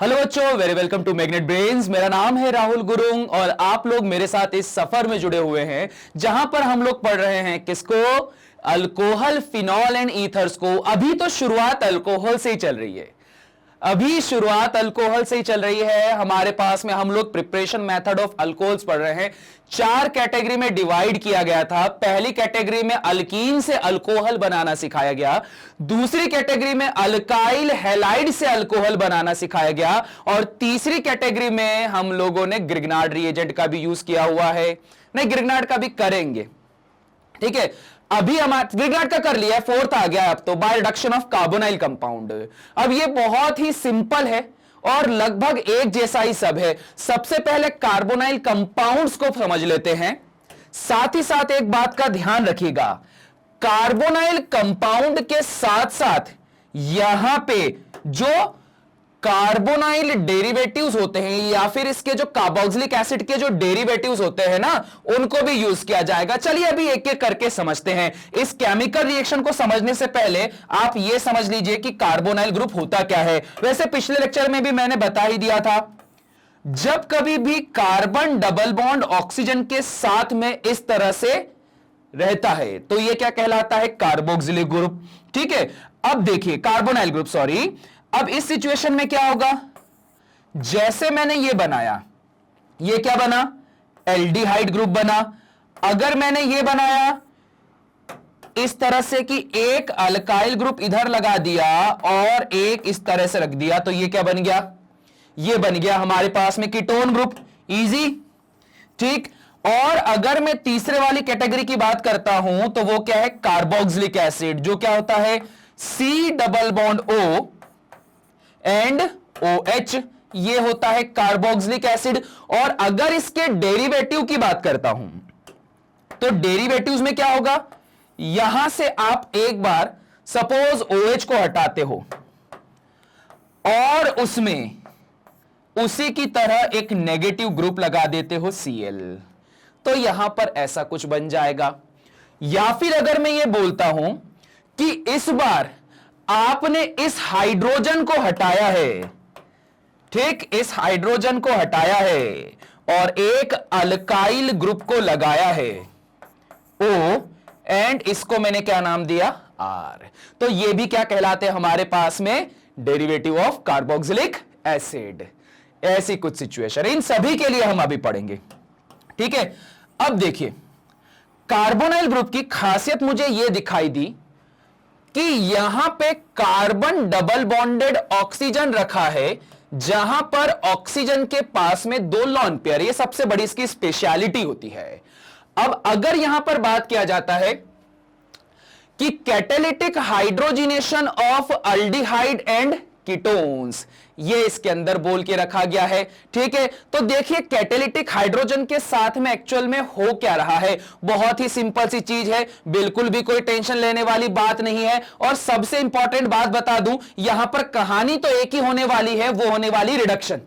Hello बच्चों, very welcome to magnet brains. मेरा नाम है राहुल गुरुंग और आप लोग मेरे साथ इस सफर में जुड़े हुए हैं जहां पर हम लोग पढ़ रहे हैं किसको? अल्कोहल, फिनॉल एंड ईथर्स को। अभी तो शुरुआत अल्कोहल से ही चल रही है। हमारे पास में हम लोग प्रिपरेशन मेथड ऑफ अल्कोहल्स पढ़ रहे हैं। 4 कैटेगरी में डिवाइड किया गया था। पहली कैटेगरी में अल्कीन से अल्कोहल बनाना सिखाया गया, दूसरी कैटेगरी में अल्काइल हैलाइड से अल्कोहल बनाना सिखाया गया और तीसरी कैटेगरी में हम लोगों ने ग्रिग्नार्ड रिएजेंट का भी यूज किया हुआ है। नहीं, ग्रिग्नार्ड का भी करेंगे, ठीक है। अभी हमारा ग्रिग्नार्ड का कर लिया है, फोर्थ आ गया अब तो, by reduction of carbonyl compound. अब ये बहुत ही सिंपल है और लगभग एक जैसा ही सब है। सबसे पहले कार्बोनाइल कंपाउंड्स को समझ लेते हैं। साथ ही साथ एक बात का ध्यान रखिएगा, कार्बोनाइल कंपाउंड के साथ साथ यहां पे जो कार्बोनाइल डेरिवेटिव्स होते हैं या फिर इसके जो कार्बोक्सिलिक एसिड के जो डेरिवेटिव्स होते हैं ना, उनको भी यूज किया जाएगा। चलिए अभी एक एक करके समझते हैं। इस केमिकल रिएक्शन को समझने से पहले आप यह समझ लीजिए कि कार्बोनाइल ग्रुप होता क्या है। वैसे पिछले लेक्चर में भी मैंने बता ही दिया था, जब कभी भी कार्बन डबल बॉन्ड ऑक्सीजन के साथ में इस तरह से रहता है तो यह क्या कहलाता है? कार्बोक्सिलिक ग्रुप, ठीक है। अब देखिए कार्बोनाइल ग्रुप, सॉरी। अब इस सिचुएशन में क्या होगा? जैसे मैंने ये बनाया, ये क्या बना? एल्डिहाइड ग्रुप बना। अगर मैंने ये बनाया इस तरह से कि एक अल्काइल ग्रुप इधर लगा दिया और एक इस तरह से रख दिया, तो ये क्या बन गया? ये बन गया हमारे पास में कीटोन ग्रुप। इजी, ठीक। और अगर मैं तीसरे वाली कैटेगरी की बात करता हूं तो वो क्या है? कार्बोक्सिलिक एसिड, जो क्या होता है? C double bond O and OH, ये होता है कार्बोक्सिलिक एसिड। और अगर इसके डेरिवेटिव की बात करता हूं तो डेरिवेटिव्स में क्या होगा? यहां से आप एक बार सपोज OH को हटाते हो और उसमें उसी की तरह एक नेगेटिव ग्रुप लगा देते हो Cl, तो यहां पर ऐसा कुछ बन जाएगा। या फिर अगर मैं ये बोलता हूं कि इस बार आपने इस हाइड्रोजन को हटाया है, ठीक, इस हाइड्रोजन को हटाया है और एक अल्काइल ग्रुप को लगाया है O एंड इसको मैंने क्या नाम दिया? R, तो ये भी क्या कहलाते हैं हमारे पास में? Derivative of carboxylic acid. ऐसी कुछ सिचुएशन, इन सभी के लिए हम अभी पढ़ेंगे, ठीक है। अब देखिए कार्बोनाइल ग्रुप की खासियत मुझे यह दिखाई दी कि यहां पे कार्बन डबल बॉन्डेड ऑक्सीजन रखा है, जहां पर ऑक्सीजन के पास में 2 लॉन पेयर, ये सबसे बड़ी इसकी स्पेशलिटी होती है। अब अगर यहां पर बात किया जाता है कि catalytic hydrogenation of aldehyde and ketones, ये इसके अंदर बोल के रखा गया है, ठीक है। तो देखिए कैटालिटिक हाइड्रोजन के साथ में एक्चुअल में हो क्या रहा है? बहुत ही सिंपल सी चीज है, बिल्कुल भी कोई टेंशन लेने वाली बात नहीं है। और सबसे इंपॉर्टेंट बात बता दूं, यहां पर कहानी तो एक ही होने वाली है, वो होने वाली रिडक्शन।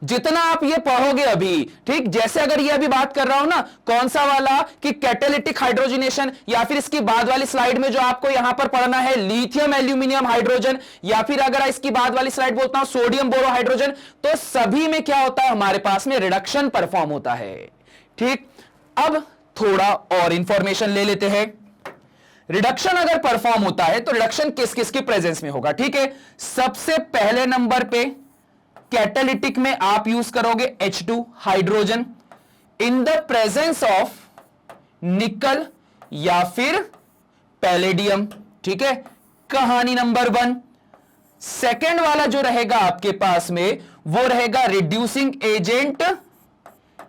जितना आप ये पढ़ोगे अभी, ठीक, जैसे अगर ये अभी बात कर रहा हूं ना, कौन सा वाला कि कैटालिटिक हाइड्रोजिनेशन, या फिर इसकी बाद वाली स्लाइड में जो आपको यहां पर पढ़ना है लिथियम एल्यूमिनियम हाइड्रोजन, या फिर अगर इसकी बाद वाली स्लाइड बोलता हूं सोडियम बोरोहाइड्रोजन, तो सभी में क्या होता है? हमारे पास में रिडक्शन परफॉर्म होता है, ठीक। अब थोड़ा और इंफॉर्मेशन ले लेते हैं। रिडक्शन अगर परफॉर्म होता है तो रिडक्शन किस किस की प्रेजेंस में होगा, ठीक है। सबसे पहले नंबर पे कैटालिटिक में आप यूज करोगे H2 hydrogen in the presence of निकल या फिर पैलेडियम, ठीक है। कहानी नंबर 1। सेकेंड वाला जो रहेगा आपके पास में वो रहेगा reducing agent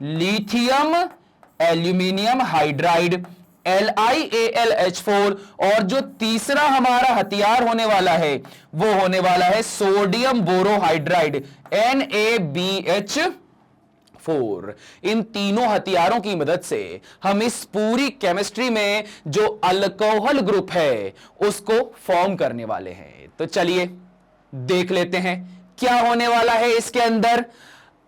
lithium aluminium hydride LiAlH4। और जो तीसरा हमारा हथियार होने वाला है वो होने वाला है सोडियम बोरोहाइड्राइड NaBH4। इन तीनों हथियारों की मदद से हम इस पूरी केमिस्ट्री में जो अल्कोहल ग्रुप है उसको फॉर्म करने वाले हैं। तो चलिए देख लेते हैं क्या होने वाला है इसके अंदर।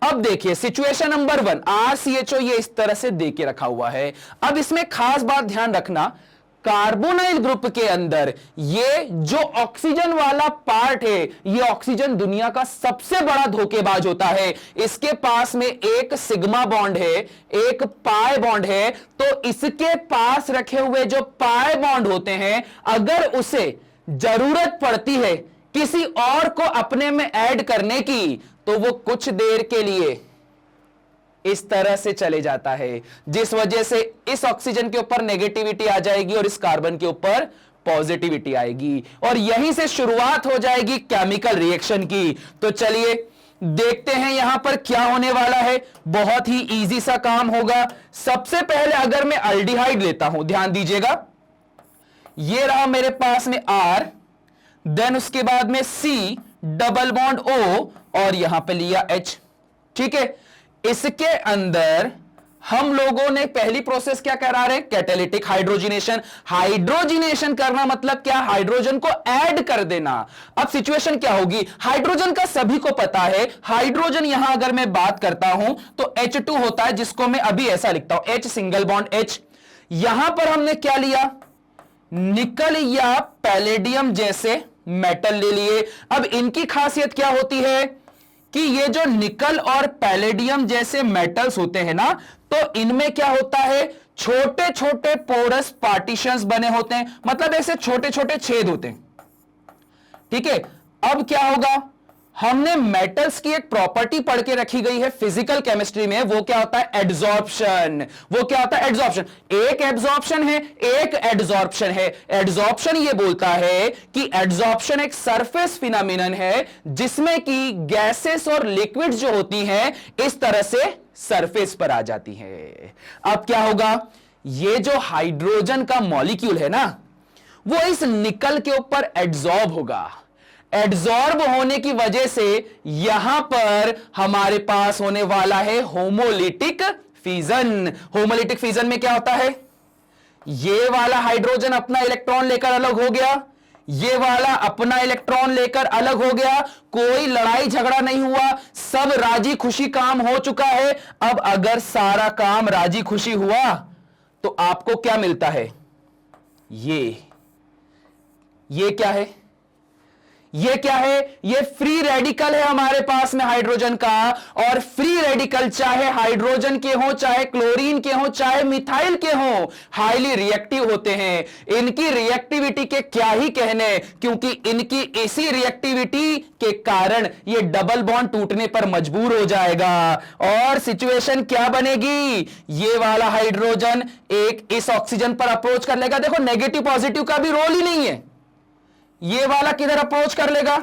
अब देखिए सिचुएशन नंबर 1, RCHO ये इस तरह से दे के रखा हुआ है। अब इसमें खास बात ध्यान रखना, कार्बोनाइल ग्रुप के अंदर ये जो ऑक्सीजन वाला पार्ट है, ये ऑक्सीजन दुनिया का सबसे बड़ा धोखेबाज होता है। इसके पास में एक सिग्मा बॉन्ड है, एक पाई बॉन्ड है, तो इसके पास रखे हुए जो पाई बॉन्ड होते हैं, अगर उसे जरूरत पड़ती है किसी और को अपने में ऐड करने की, तो वो कुछ देर के लिए इस तरह से चले जाता है, जिस वजह से इस ऑक्सीजन के ऊपर नेगेटिविटी आ जाएगी और इस कार्बन के ऊपर पॉजिटिविटी आएगी, और यहीं से शुरुआत हो जाएगी केमिकल रिएक्शन की। तो चलिए देखते हैं यहां पर क्या होने वाला है। बहुत ही इजी सा काम होगा। सबसे पहले अगर मैं अल्डिहाइड लेता हूं, ध्यान दीजिएगा, ये रहा मेरे पास में R, देन उसके बाद में C डबल बॉन्ड O और यहां पे लिया H। ठीक है, इसके अंदर हम लोगों ने पहली प्रोसेस क्या करा रहे, कैटालिटिक हाइड्रोजिनेशन। हाइड्रोजिनेशन करना मतलब क्या, हाइड्रोजन को ऐड कर देना। अब सिचुएशन क्या होगी, हाइड्रोजन का सभी को पता है, हाइड्रोजन यहां अगर मैं बात करता हूं तो H2 होता है, जिसको मैं अभी ऐसा लिखता हूं, H सिंगल बॉन्ड H। यहां पर हमने क्या लिया, निकल या पैलेडियम जैसे मेटल ले लिए। अब इनकी खासियत क्या होती है कि ये जो निकल और पैलेडियम जैसे मेटल्स होते हैं ना, तो इनमें क्या होता है, छोटे छोटे पोरस पार्टीशंस बने होते हैं, मतलब ऐसे छोटे छोटे छेद होते हैं। ठीक है, अब क्या होगा, हमने मेटल्स की एक प्रॉपर्टी पढ़ के रखी गई है फिजिकल केमिस्ट्री में, वो क्या होता है, एडजॉर्प्शन। वो क्या होता है, एडजॉर्प्शन। एक एब्जॉर्प्शन है, एक एडजॉर्प्शन है। एडजॉर्प्शन ये बोलता है कि एडजॉर्प्शन एक सरफेस फिनोमिनन है, जिसमें कि गैसेस और लिक्विड्स जो होती हैं इस तरह से सरफेस पर आ जाती हैं। अब क्या होगा, ये जो हाइड्रोजन का मॉलिक्यूल है ना, वो इस निकल के ऊपर एड्सॉर्ब होगा। एड्सॉर्ब होने की वजह से यहां पर हमारे पास होने वाला है होमोलिटिक फिजन। होमोलिटिक फिजन में क्या होता है, ये वाला हाइड्रोजन अपना इलेक्ट्रॉन लेकर अलग हो गया, ये वाला अपना इलेक्ट्रॉन लेकर अलग हो गया, कोई लड़ाई झगड़ा नहीं हुआ, सब राजी खुशी काम हो चुका है। अब अगर सारा काम राजी खुशी हुआ तो आपको क्या मिलता है, ये क्या है, ये क्या है, ये फ्री रेडिकल है हमारे पास में हाइड्रोजन का। और फ्री रेडिकल चाहे हाइड्रोजन के हो, चाहे क्लोरीन के हो, चाहे मिथाइल के हो, हाईली रिएक्टिव होते हैं। इनकी रिएक्टिविटी के क्या ही कहने, क्योंकि इनकी इसी रिएक्टिविटी के कारण ये डबल बॉन्ड टूटने पर मजबूर हो जाएगा। और सिचुएशन क्या बनेगी, ये वाला हाइड्रोजन एक इस ऑक्सीजन पर अप्रोच कर लेगा। देखो नेगेटिव पॉजिटिव का भी रोल ही नहीं है, ये वाला किधर अप्रोच कर लेगा,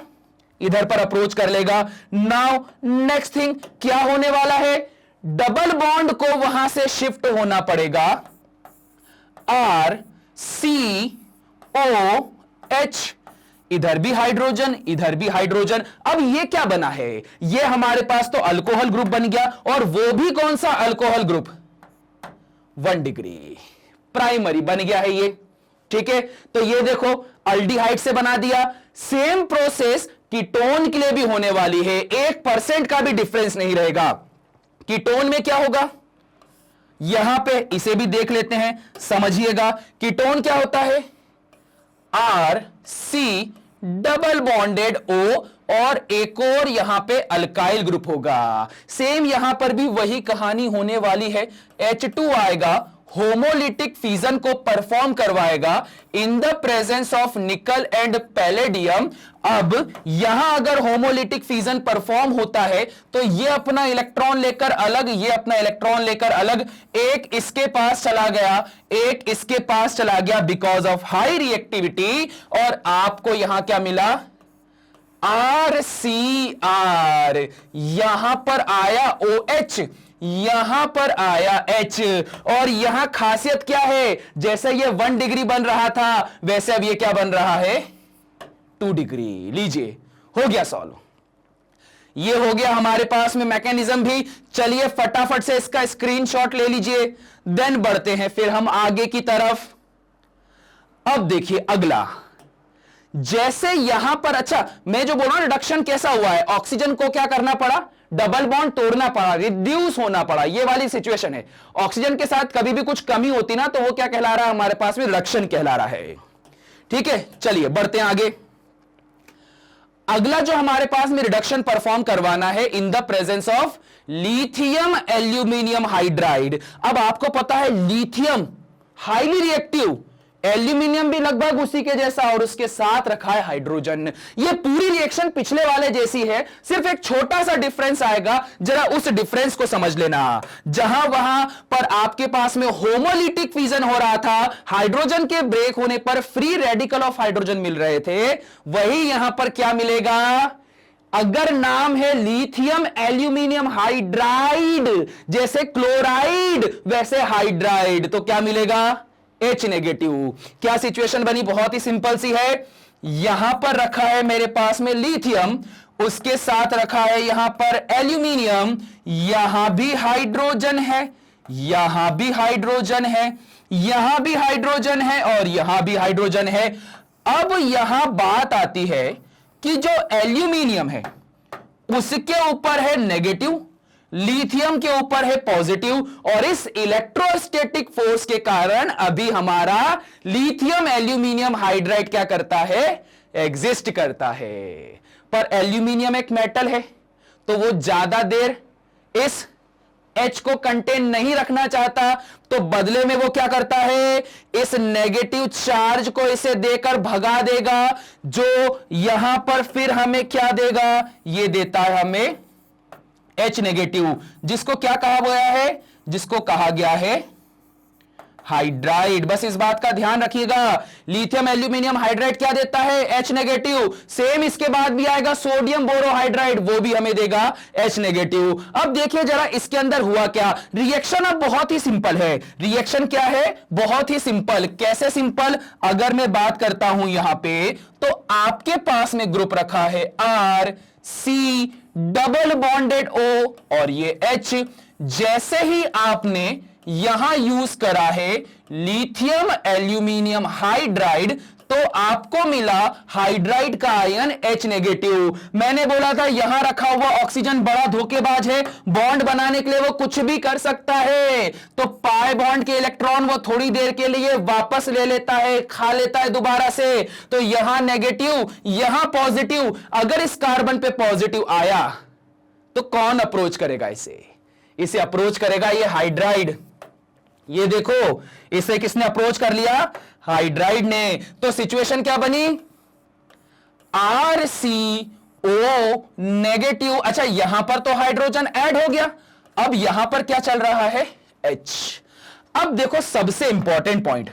इधर पर अप्रोच कर लेगा। नाउ नेक्स्ट थिंग क्या होने वाला है, डबल बॉन्ड को वहां से शिफ्ट होना पड़ेगा, R C O H, इधर भी हाइड्रोजन, इधर भी हाइड्रोजन। अब ये क्या बना है, ये हमारे पास तो अल्कोहल ग्रुप बन गया, और वो भी कौन सा अल्कोहल ग्रुप, 1 डिग्री प्राइमरी बन गया है ये। ठीक है, तो ये देखो अल्डिहाइड से बना दिया। सेम प्रोसेस कीटोन के लिए भी होने वाली है, 1% का भी डिफरेंस नहीं रहेगा। कीटोन में क्या होगा, यहां पे इसे भी देख लेते हैं, समझिएगा। कीटोन क्या होता है, R C double bonded O, और एक और यहां पे अल्काइल ग्रुप होगा। सेम यहां पर भी वही कहानी होने वाली है, H2 आएगा, होमोलिटिक फिजन को परफॉर्म करवाएगा इन द प्रेजेंस ऑफ निकल एंड पैलेडियम। अब यहां अगर होमोलिटिक फिजन परफॉर्म होता है तो ये अपना इलेक्ट्रॉन लेकर अलग, ये अपना इलेक्ट्रॉन लेकर अलग, एक इसके पास चला गया, एक इसके पास चला गया बिकॉज ऑफ हाई रिएक्टिविटी, और आपको यहां क्या मिला, RCR। यहां पर आया OH, यहां पर आया H, और यहां खासियत क्या है, जैसे ये 1 डिग्री बन रहा था वैसे अब ये क्या बन रहा है, 2 डिग्री। लीजिए हो गया सॉल्व, ये हो गया हमारे पास में मैकेनिज्म भी। चलिए फटाफट से इसका स्क्रीनशॉट ले लीजिए, देन बढ़ते हैं फिर हम आगे की तरफ। अब देखिए अगला, जैसे यहां पर, अच्छा मैं जो बोल रहा हूं रिडक्शन कैसा हुआ है, ऑक्सीजन को क्या करना पड़ा, डबल बॉन्ड तोड़ना पड़ा, रिड्यूस होना पड़ा, ये वाली सिचुएशन है। ऑक्सीजन के साथ कभी भी कुछ कमी होती ना तो वो क्या कहला रहा है हमारे पास में, रिडक्शन कहला रहा है। ठीक है, चलिए बढ़ते हैं आगे। अगला जो हमारे पास में रिडक्शन परफॉर्म करवाना है in the presence of lithium aluminium hydride. अब आपको पता है लिथियम हाईली रिएक्टिव, एल्यूमिनियम भी लगभग उसी के जैसा, और उसके साथ रखा है हाइड्रोजन। ये पूरी रिएक्शन पिछले वाले जैसी है, सिर्फ एक छोटा सा डिफरेंस आएगा, जरा उस डिफरेंस को समझ लेना। जहां वहां पर आपके पास में होमोलिटिक फिजन हो रहा था, हाइड्रोजन के ब्रेक होने पर फ्री रेडिकल ऑफ हाइड्रोजन मिल रहे थे, वही यहां पर क्या मिलेगा, अगर नाम है लिथियम एल्यूमिनियम हाइड्राइड, जैसे क्लोराइड वैसे हाइड्राइड, तो क्या मिलेगा, H नेगेटिव। क्या सिचुएशन बनी, बहुत ही सिंपल सी है। यहां पर रखा है मेरे पास में लिथियम, उसके साथ रखा है यहां पर एल्यूमिनियम, यहां भी हाइड्रोजन है, यहां भी हाइड्रोजन है, यहां भी हाइड्रोजन है, और यहां भी हाइड्रोजन है। अब यहां बात आती है कि जो एल्यूमिनियम है उसके ऊपर है नेगेटिव, लिथियम के ऊपर है पॉजिटिव, और इस इलेक्ट्रोस्टैटिक फोर्स के कारण अभी हमारा लिथियम एल्यूमिनियम हाइड्राइड क्या करता है, एग्जिस्ट करता है। पर एल्यूमिनियम एक मेटल है तो वो ज्यादा देर इस H को कंटेन नहीं रखना चाहता, तो बदले में वो क्या करता है, इस नेगेटिव चार्ज को इसे देकर भगा देगा, जो यहां पर फिर हमें क्या देगा, ये देता है हमें H नेगेटिव, जिसको क्या कहा गया है, जिसको कहा गया है हाइड्राइड। बस इस बात का ध्यान रखिएगा, लिथियम एल्यूमिनियम हाइड्राइड क्या देता है, H नेगेटिव। सेम इसके बाद भी आएगा सोडियम बोरोहाइड्राइड, वो भी हमें देगा H नेगेटिव। अब देखिए जरा इसके अंदर हुआ क्या, रिएक्शन अब बहुत ही सिंपल है। रिएक्शन क्या है, बहुत ही सिंपल। कैसे सिंपल, अगर मैं बात करता हूं यहां पे, तो आपके पास में ग्रुप रखा है RC डबल बॉन्डेड O और ये H। जैसे ही आपने यहां यूज करा है लिथियम एल्यूमिनियम हाइड्राइड, तो आपको मिला हाइड्राइड का आयन H नेगेटिव। मैंने बोला था यहां रखा हुआ ऑक्सीजन बड़ा धोखेबाज है, बॉन्ड बनाने के लिए वो कुछ भी कर सकता है। तो पाई बॉन्ड के इलेक्ट्रॉन वो थोड़ी देर के लिए वापस ले लेता है, खा लेता है दोबारा से। तो यहां नेगेटिव, यहां पॉजिटिव। अगर इस कार्बन पे पॉजिटिव आया तो कौन अप्रोच करेगा इसे अप्रोच करेगा ये हाइड्राइड। ये देखो इसे किसने अप्रोच कर लिया, हाइड्राइड ने। तो सिचुएशन क्या बनी, RCO नेगेटिव। अच्छा यहां पर तो हाइड्रोजन ऐड हो गया, अब यहां पर क्या चल रहा है, H। अब देखो सबसे इंपॉर्टेंट पॉइंट,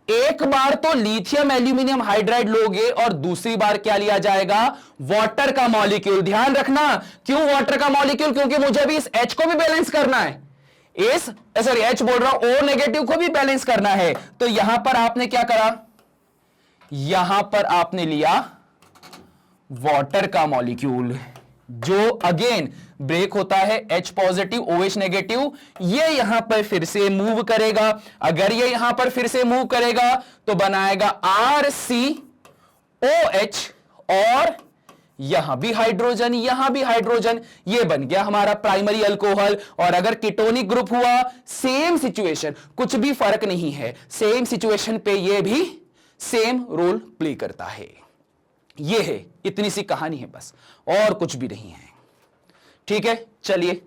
एक बार तो लिथियम एल्यूमिनियम हाइड्राइड लोगे और दूसरी बार क्या लिया जाएगा, वाटर का मॉलिक्यूल। ध्यान रखना, क्यों वाटर का मॉलिक्यूल, क्योंकि मुझे भी इस H को भी बैलेंस करना है, इस सॉरी H बोल रहा हूं, O नेगेटिव को भी बैलेंस करना है। तो यहां पर आपने क्या करा, यहां पर आपने लिया वाटर का मॉलिक्यूल, जो अगेन ब्रेक होता है H पॉजिटिव OH नेगेटिव। ये यहां पर फिर से मूव करेगा, अगर ये यहां पर फिर से मूव करेगा तो बनाएगा RCOH, और यहां भी हाइड्रोजन, यहां भी हाइड्रोजन, ये बन गया हमारा प्राइमरी अल्कोहल। और अगर कीटोनिक ग्रुप हुआ, सेम सिचुएशन, कुछ भी फर्क नहीं है, सेम सिचुएशन पे ये भी सेम रोल प्ले करता है। ये है, इतनी सी कहानी है बस, और कुछ भी नहीं है। ठीक है, चलिए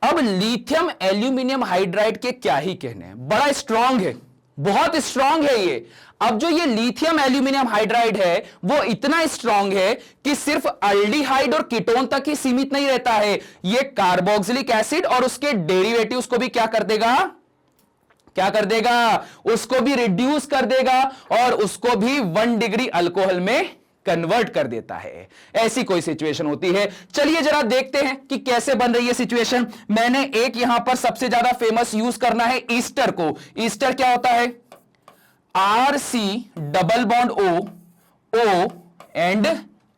अब लिथियम एल्यूमिनियम हाइड्राइड के क्या ही कहने हैं, बड़ा स्ट्रांग है, बहुत स्ट्रांग है ये। अब जो ये लिथियम एल्यूमिनियम हाइड्राइड है वो इतना स्ट्रांग है कि सिर्फ अल्डिहाइड और कीटोन तक ही सीमित नहीं रहता है, ये कार्बोक्सिलिक एसिड और उसके डेरिवेटिव्स को भी क्या कर देगा, क्या कर देगा, उसको भी रिड्यूस कर देगा, और उसको भी 1 डिग्री अल्कोहल में कन्वर्ट कर देता है। ऐसी कोई सिचुएशन होती है। चलिए जरा देखते हैं कि कैसे बन रही है सिचुएशन। मैंने एक यहां पर सबसे ज्यादा फेमस यूज करना है ईस्टर को। ईस्टर क्या होता है, RC double bond O and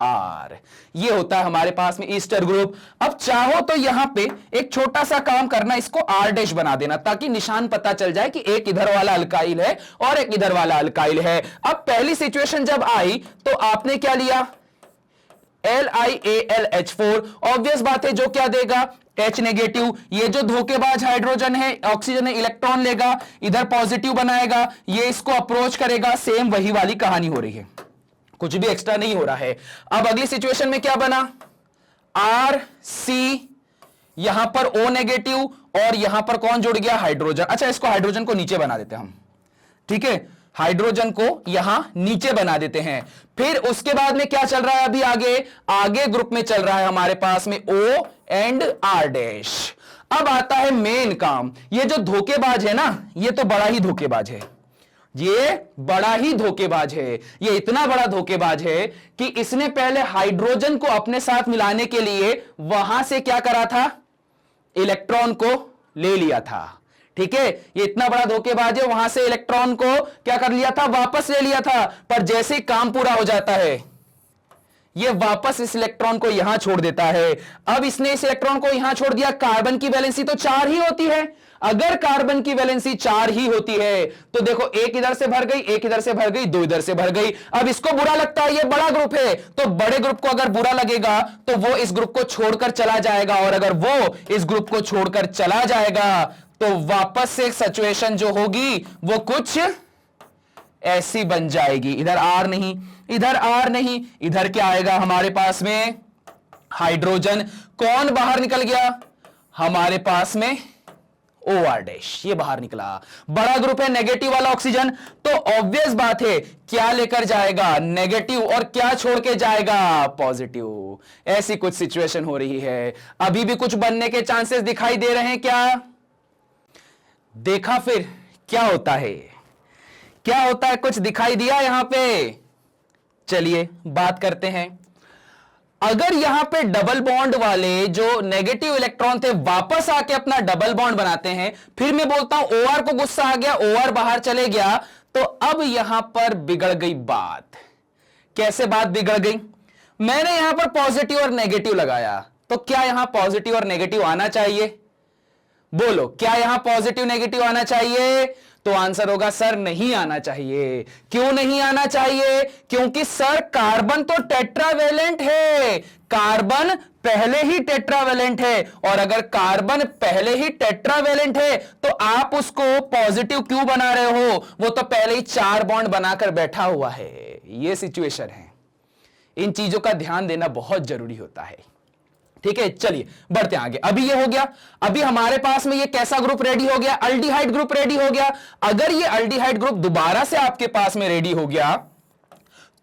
R। ये होता है हमारे पास में ईस्टर ग्रुप। अब चाहो तो यहां पे एक छोटा सा काम करना, इसको R डैश बना देना ताकि निशान पता चल जाए कि एक इधर वाला अल्काइल है और एक इधर वाला अल्काइल है। अब पहली सिचुएशन जब आई तो आपने क्या लिया, LiAlH4। ऑब्वियस बात है, जो क्या देगा, H नेगेटिव। ये जो धोखेबाज हाइड्रोजन है, ऑक्सीजन है, इलेक्ट्रॉन लेगा, इधर पॉजिटिव बनाएगा, ये इसको अप्रोच करेगा। सेम वही वाली कहानी हो रही है, कुछ भी एक्स्ट्रा नहीं हो रहा है। अब अगली सिचुएशन में क्या बना, RC, यहां पर O नेगेटिव और यहां पर कौन जुड़ गया, हाइड्रोजन। अच्छा, इसको हाइड्रोजन को नीचे बना देते हैं हम, ठीक है, हाइड्रोजन को यहां नीचे बना देते हैं। फिर उसके बाद में क्या चल रहा है, अभी आगे ग्रुप में चल रहा है हमारे पास में O एंड R डैश। अब आता है मेन काम। ये जो धोखेबाज है ना, ये तो बड़ा ही धोखेबाज है, ये बड़ा ही धोखेबाज है। ये इतना बड़ा धोखेबाज है कि इसने पहले हाइड्रोजन को अपने साथ मिलाने के लिए वहां से क्या करा था, इलेक्ट्रॉन को ले लिया था, ठीक है। ये इतना बड़ा धोखेबाज है, वहां से इलेक्ट्रॉन को क्या कर लिया था, वापस ले लिया था। पर जैसे ही काम पूरा हो जाता है, ये वापस इस इलेक्ट्रॉन को यहां छोड़ देता है। अब इसने इस इलेक्ट्रॉन को यहां छोड़ दिया। कार्बन की वैलेंसी तो 4 ही होती है। अगर कार्बन की वैलेंसी 4 ही होती है तो देखो, एक इधर से भर गई, एक इधर से भर गई, 2 इधर से भर गई। अब इसको बुरा लगता है, ये बड़ा ग्रुप है, तो बड़े ग्रुप को अगर बुरा लगेगा तो वो इस ग्रुप को छोड़कर चला जाएगा, और अगर वो इस ग्रुप को छोड़कर चला जाएगा तो वापस से सिचुएशन जो होगी वो कुछ ऐसी बन जाएगी। इधर R नहीं, इधर R नहीं, इधर क्या आएगा हमारे पास में, हाइड्रोजन। कौन बाहर निकल गया, हमारे पास में OR डैश, ये बाहर निकला। बड़ा ग्रुप है, नेगेटिव वाला ऑक्सीजन, तो ऑब्वियस बात है क्या लेकर जाएगा, नेगेटिव, और क्या छोड़ के जाएगा, पॉजिटिव। ऐसी कुछ सिचुएशन हो रही है। अभी भी कुछ बनने के चांसेस दिखाई दे रहे हैं क्या, देखा फिर क्या होता है, क्या होता है, कुछ दिखाई दिया यहां पे। चलिए बात करते हैं। अगर यहां पे डबल बॉन्ड वाले जो नेगेटिव इलेक्ट्रॉन थे वापस आके अपना डबल बॉन्ड बनाते हैं, फिर मैं बोलता हूं OR को गुस्सा आ गया, OR बाहर चले गया, तो अब यहां पर बिगड़ गई बात। कैसे बात बिगड़ गई, मैंने यहां पर पॉजिटिव और नेगेटिव लगाया, तो क्या यहां पॉजिटिव और नेगेटिव आना चाहिए, बोलो, क्या यहां पॉजिटिव नेगेटिव आना चाहिए, तो आंसर होगा सर नहीं आना चाहिए। क्यों नहीं आना चाहिए, क्योंकि सर कार्बन तो टेट्रावेलेंट है, कार्बन पहले ही टेट्रावेलेंट है, और अगर कार्बन पहले ही टेट्रावेलेंट है तो आप उसको पॉजिटिव क्यों बना रहे हो, वो तो पहले ही 4 बॉन्ड बनाकर बैठा हुआ है। ये सिचुएशन है, इन चीजों का ध्यान देना बहुत जरूरी होता है, ठीक है। चलिए बढ़ते हैं आगे। अभी ये हो गया, अभी हमारे पास में ये कैसा ग्रुप रेडी हो गया, अल्डिहाइड ग्रुप रेडी हो गया। अगर ये अल्डिहाइड ग्रुप दोबारा से आपके पास में रेडी हो गया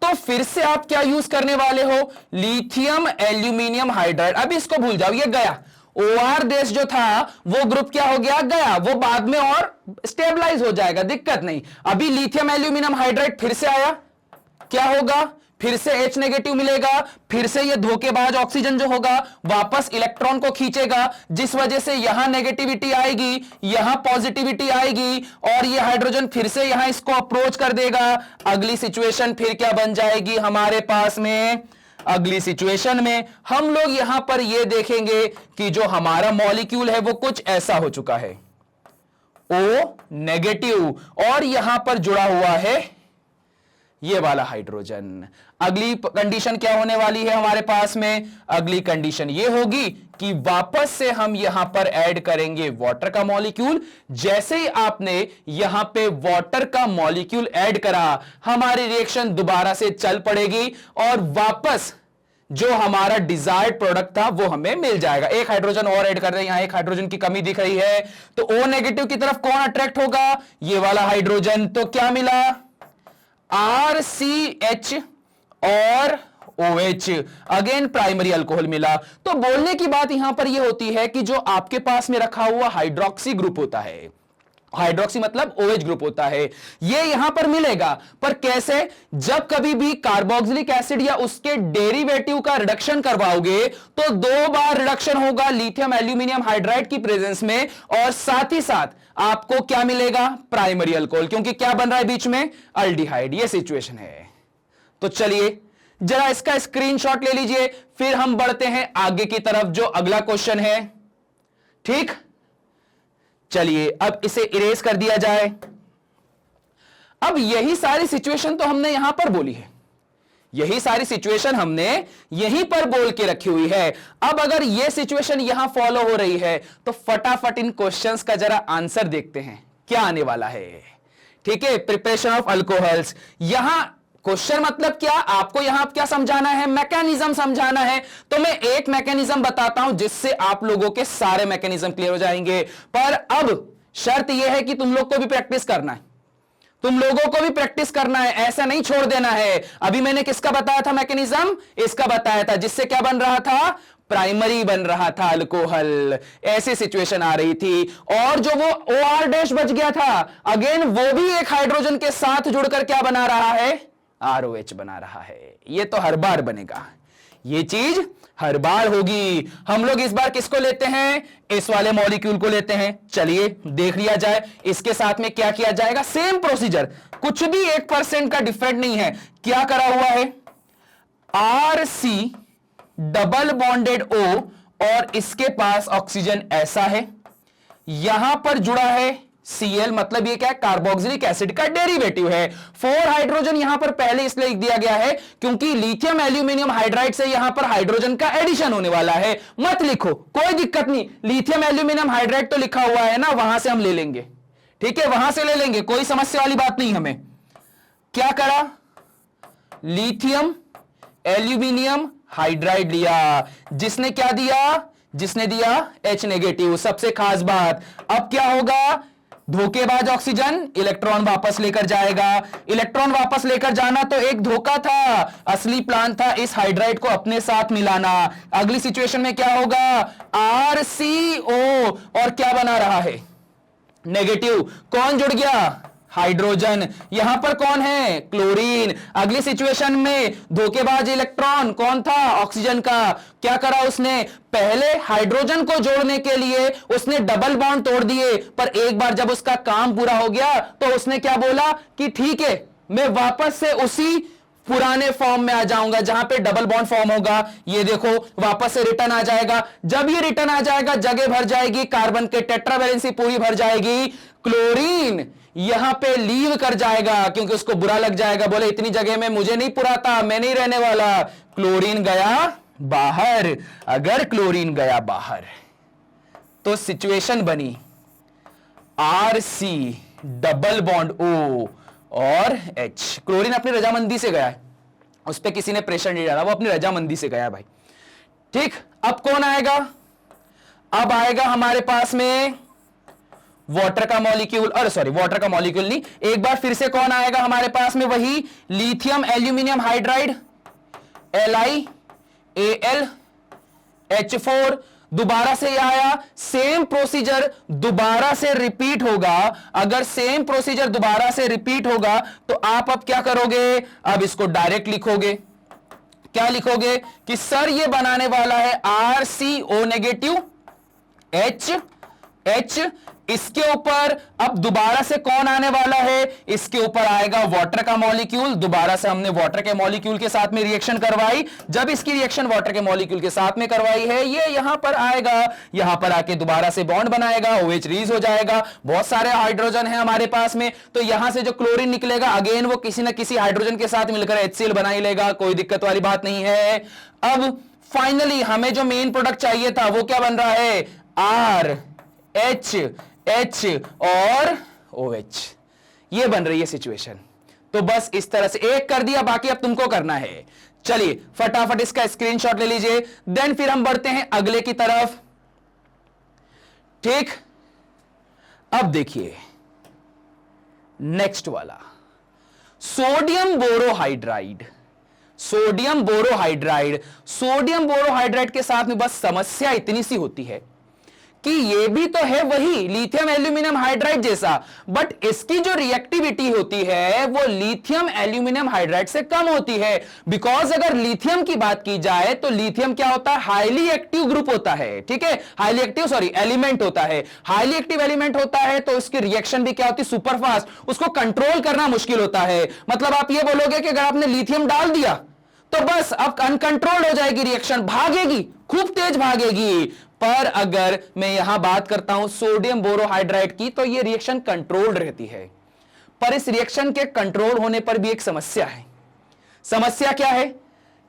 तो फिर से आप क्या यूज करने वाले हो, लिथियम एल्यूमिनियम हाइड्राइड। अब इसको भूल जाओ, ये गया, OR डैश जो था वो ग्रुप क्या हो गया, गया, वो बाद में और स्टेबलाइज हो जाएगा, दिक्कत नहीं। अभी लिथियम एल्यूमिनियम हाइड्राइड फिर से आया, क्या होगा, फिर से H नेगेटिव मिलेगा, फिर से ये धोखेबाज ऑक्सीजन जो होगा वापस इलेक्ट्रॉन को खींचेगा, जिस वजह से यहां नेगेटिविटी आएगी, यहां पॉजिटिविटी आएगी, और ये हाइड्रोजन फिर से यहां इसको अप्रोच कर देगा। अगली सिचुएशन फिर क्या बन जाएगी हमारे पास में, अगली सिचुएशन में हम लोग यहां पर ये देखेंगे कि जो हमारा मॉलिक्यूल है वो कुछ ऐसा हो चुका है, O नेगेटिव, और यहां पर जुड़ा हुआ है ये वाला हाइड्रोजन। अगली कंडीशन क्या होने वाली है हमारे पास में, अगली कंडीशन ये होगी कि वापस से हम यहां पर ऐड करेंगे वाटर का मॉलिक्यूल। जैसे ही आपने यहां पे वाटर का मॉलिक्यूल ऐड करा, हमारी रिएक्शन दोबारा से चल पड़ेगी और वापस जो हमारा डिजायर्ड प्रोडक्ट था वो हमें मिल जाएगा। एक हाइड्रोजन और ऐड कर रहे हैं, यहां एक हाइड्रोजन की कमी दिख रही है, तो O नेगेटिव की तरफ कौन अट्रैक्ट होगा, ये वाला हाइड्रोजन। तो क्या मिला, RCH और OH, अगेन प्राइमरी अल्कोहल मिला। तो बोलने की बात यहां पर यह होती है कि जो आपके पास में रखा हुआ हाइड्रोक्सी ग्रुप होता है, हाइड्रोक्सी मतलब OH ग्रुप होता है, ये यहां पर मिलेगा। पर कैसे, जब कभी भी कार्बोक्सिलिक एसिड या उसके डेरिवेटिव का रिडक्शन करवाओगे तो 2 बार रिडक्शन होगा लिथियम एल्यूमिनियम हाइड्राइड की प्रेजेंस में, और साथ ही साथ आपको क्या मिलेगा, प्राइमरी अल्कोहल, क्योंकि क्या बन रहा है बीच में, अल्डिहाइड। ये सिचुएशन है। तो चलिए जरा इसका स्क्रीनशॉट ले लीजिए, फिर हम बढ़ते हैं आगे की तरफ जो अगला क्वेश्चन है। ठीक, चलिए अब इसे इरेज कर दिया जाए। अब यही सारी सिचुएशन तो हमने यहां पर बोली है, यही सारी सिचुएशन हमने यहीं पर बोल के रखी हुई है। अब अगर यह सिचुएशन यहां फॉलो हो रही है तो फटाफट इन क्वेश्चंस का जरा आंसर देखते हैं क्या आने वाला है। ठीक है, प्रिपरेशन ऑफ अल्कोहल्स, यहां क्वेश्चन मतलब क्या, आपको यहां क्या समझाना है, मैकेनिज्म समझाना है। तो मैं एक मैकेनिज्म बताता हूं जिससे आप लोगों के सारे मैकेनिज्म क्लियर हो जाएंगे। पर अब शर्त यह है कि तुम लोग को भी प्रैक्टिस करना है, तुम लोगों को भी प्रैक्टिस करना है, ऐसा नहीं छोड़ देना है। अभी मैंने किसका बताया था मैकेनिज्म, इसका बताया था, जिससे क्या बन रहा था, प्राइमरी बन रहा था अल्कोहल। ऐसी सिचुएशन आ रही थी और जो वो OR डैश बच गया था, अगेन वो भी एक हाइड्रोजन के साथ जुड़कर क्या बना रहा है, ROH बना रहा है। ये तो हर बार बनेगा, ये चीज हर बार होगी। हम लोग इस बार किसको लेते हैं, इस वाले मॉलिक्यूल को लेते हैं। चलिए देख लिया जाए इसके साथ में क्या किया जाएगा, सेम प्रोसीजर, कुछ भी 1% का डिफरेंट नहीं है। क्या करा हुआ है, RC डबल बॉन्डेड O और इसके पास ऑक्सीजन ऐसा है, यहां पर जुड़ा है Cl, मतलब ये क्या है, कार्बोक्सिलिक एसिड का डेरिवेटिव है। 4 हाइड्रोजन यहां पर पहले इसलिए लिख दिया गया है क्योंकि लिथियम एल्यूमिनियम हाइड्राइड से यहां पर हाइड्रोजन का एडिशन होने वाला है। मत लिखो, कोई दिक्कत नहीं, लिथियम एल्यूमिनियम हाइड्राइड तो लिखा हुआ है ना, वहां से हम ले लेंगे। ठीक है, वहां से ले लेंगे, कोई समस्या वाली बात नहीं। हमें क्या करा, लिथियम एल्यूमिनियम हाइड्राइड लिया, जिसने क्या दिया, जिसने दिया H नेगेटिव। सबसे खास बात, अब क्या होगा, धोखेबाज ऑक्सीजन इलेक्ट्रॉन वापस लेकर जाएगा। इलेक्ट्रॉन वापस लेकर जाना तो एक धोखा था, असली प्लान था इस हाइड्राइड को अपने साथ मिलाना। अगली सिचुएशन में क्या होगा, RCO और क्या बना रहा है, नेगेटिव। कौन जुड़ गया, हाइड्रोजन। यहां पर कौन है, क्लोरीन। अगली सिचुएशन में धोखेबाज इलेक्ट्रॉन कौन था, ऑक्सीजन का। क्या करा उसने, पहले हाइड्रोजन को जोड़ने के लिए उसने डबल बॉन्ड तोड़ दिए, पर एक बार जब उसका काम पूरा हो गया तो उसने क्या बोला कि ठीक है, मैं वापस से उसी पुराने फॉर्म में आ जाऊंगा जहां पे डबल बॉन्ड फॉर्म होगा। ये देखो वापस से रिटर्न आ जाएगा। जब ये रिटर्न आ जाएगा जगह भर जाएगी, कार्बन के टेट्रावैलेंसी पूरी भर जाएगी। क्लोरीन यहां पे लीव कर जाएगा क्योंकि उसको बुरा लग जाएगा, बोले इतनी जगह में मुझे नहीं पुराता, मैं नहीं रहने वाला। क्लोरीन गया बाहर। अगर क्लोरीन गया बाहर तो सिचुएशन बनी RC डबल बॉन्ड O और H। क्लोरीन अपनी रजामंदी से गया है, उस पर किसी ने प्रेशर नहीं डाला, वो अपनी रजामंदी से गया भाई। ठीक, अब कौन आएगा, अब आएगा हमारे पास में वाटर का मॉलिक्यूल, और सॉरी वाटर का मॉलिक्यूल नहीं, एक बार फिर से कौन आएगा हमारे पास में, वही लिथियम एल्यूमिनियम हाइड्राइड LiAlH4। दोबारा से यह आया, सेम प्रोसीजर दोबारा से रिपीट होगा। अगर सेम प्रोसीजर दोबारा से रिपीट होगा तो आप अब क्या करोगे, अब इसको डायरेक्ट लिखोगे। क्या लिखोगे कि सर ये बनाने वाला है RCO नेगेटिव H। इसके ऊपर अब दोबारा से कौन आने वाला है, इसके ऊपर आएगा वाटर का मॉलिक्यूल। दोबारा से हमने वाटर के मॉलिक्यूल के साथ में रिएक्शन करवाई। जब इसकी रिएक्शन वाटर के मॉलिक्यूल के साथ में करवाई है, ये यहां पर आएगा, यहां पर आके दोबारा से बॉन्ड बनाएगा, OH रिलीज हो जाएगा। बहुत सारे हाइड्रोजन है हमारे पास में, तो यहां से जो क्लोरीन निकलेगा अगेन वो किसी ना किसी हाइड्रोजन के साथ मिलकर HCl बना ही लेगा, कोई दिक्कत वाली बात नहीं है। अब फाइनली हमें जो मेन प्रोडक्ट चाहिए था वो क्या बन रहा है, RH और OH। ये बन रही है सिचुएशन। तो बस इस तरह से एक कर दिया, बाकी अब तुमको करना है। चलिए फटाफट इसका स्क्रीनशॉट ले लीजिए, देन फिर हम बढ़ते हैं अगले की तरफ। ठीक, अब देखिए नेक्स्ट वाला, sodium borohydride. Sodium borohydride, sodium borohydride के साथ में बस समस्या इतनी सी होती है कि ये भी तो है वही लिथियम एल्यूमिनियम हाइड्राइड जैसा, बट इसकी जो रिएक्टिविटी होती है वो लिथियम एल्यूमिनियम हाइड्राइड से कम होती है। बिकॉज अगर लिथियम की बात की जाए तो लिथियम क्या होता है, हाईली एक्टिव ग्रुप होता है। ठीक है, हाईली एक्टिव एलिमेंट होता है। हाईली एक्टिव एलिमेंट होता है तो उसकी रिएक्शन भी क्या होती है, सुपर फास्ट। उसको कंट्रोल करना मुश्किल होता है। मतलब आप ये बोलोगे कि अगर आपने लिथियम डाल दिया तो बस अब अनकंट्रोल्ड हो जाएगी रिएक्शन, भागेगी, खूब तेज भागेगी। पर अगर मैं यहां बात करता हूं सोडियम बोरोहाइड्राइड की, तो यह रिएक्शन कंट्रोल्ड रहती है। पर इस रिएक्शन के कंट्रोल होने पर भी एक समस्या है। समस्या क्या है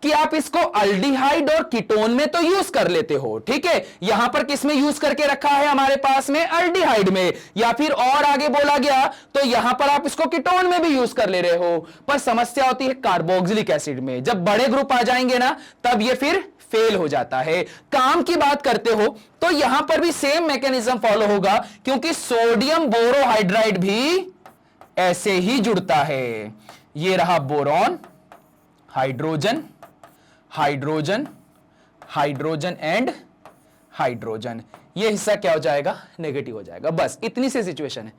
कि आप इसको अल्डिहाइड और कीटोन में तो यूज कर लेते हो, ठीक है। यहां पर किस में यूज करके रखा है हमारे पास में, अल्डिहाइड में, या फिर और आगे बोला गया तो यहां पर आप इसको कीटोन में भी यूज कर ले रहे हो। पर समस्या होती है कार्बोक्सिलिक एसिड में। जब बड़े ग्रुप आ जाएंगे ना, तब ये फिर फेल हो जाता है। काम की बात करते हो तो यहां पर भी सेम मैकेनिज्म फॉलो होगा, क्योंकि सोडियम बोरोहाइड्राइड भी ऐसे ही जुड़ता है। ये रहा boron, hydrogen, hydrogen, hydrogen and hydrogen. ये हिस्सा क्या हो जाएगा, नेगेटिव हो जाएगा। बस इतनी सी सिचुएशन है।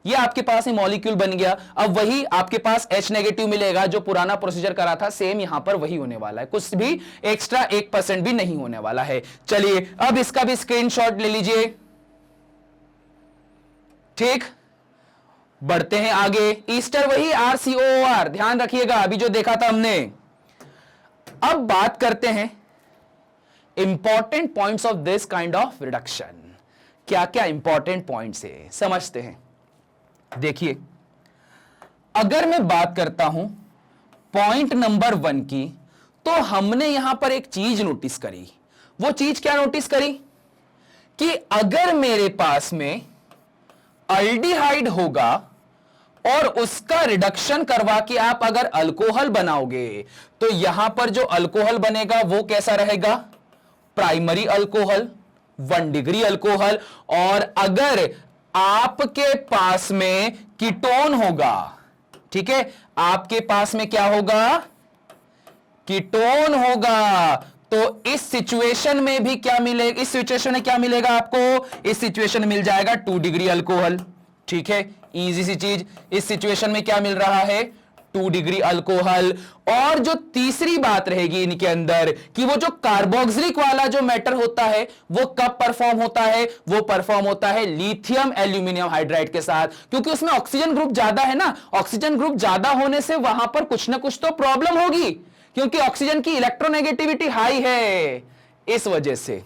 ये आपके पास मॉलिक्यूल बन गया। अब वही आपके पास H नेगेटिव मिलेगा जो पुराना प्रोसीजर करा था, सेम यहां पर वही होने वाला है, कुछ भी एक्स्ट्रा 1% भी नहीं होने वाला है। चलिए अब इसका भी स्क्रीनशॉट ले लीजिए। ठीक, बढ़ते हैं आगे। ईस्टर वही RCOOR, ध्यान रखिएगा, अभी जो देखा था हमने। अब बात करते हैं important points of this kind of reduction. क्या क्या इंपॉर्टेंट पॉइंट्स है, समझते हैं। देखिए, अगर मैं बात करता हूं पॉइंट नंबर 1 की, तो हमने यहां पर एक चीज नोटिस करी। वो चीज क्या नोटिस करी कि अगर मेरे पास में अल्डिहाइड होगा और उसका रिडक्शन करवा के आप अगर अल्कोहल बनाओगे, तो यहां पर जो अल्कोहल बनेगा वो कैसा रहेगा, प्राइमरी अल्कोहल, 1 डिग्री अल्कोहल। और अगर आपके पास में कीटोन होगा, ठीक है, आपके पास में क्या होगा, कीटोन होगा, तो इस सिचुएशन में भी क्या मिलेगा, इस सिचुएशन में क्या मिलेगा आपको, इस सिचुएशन में मिल जाएगा 2 डिग्री अल्कोहल। ठीक है, इजी सी चीज। इस सिचुएशन में क्या मिल रहा है, 2 डिग्री अल्कोहल। और जो तीसरी बात रहेगी इनके अंदर कि वो जो कार्बोक्सिलिक वाला जो मैटर होता है वो कब परफॉर्म होता है, वो परफॉर्म होता है लिथियम एल्यूमिनियम हाइड्राइड के साथ, क्योंकि उसमें ऑक्सीजन ग्रुप ज्यादा है ना। ऑक्सीजन ग्रुप ज्यादा होने से वहां पर कुछ ना कुछ तो प्रॉब्लम होगी, क्योंकि ऑक्सीजन की इलेक्ट्रोनेगेटिविटी हाई है, इस वजह से।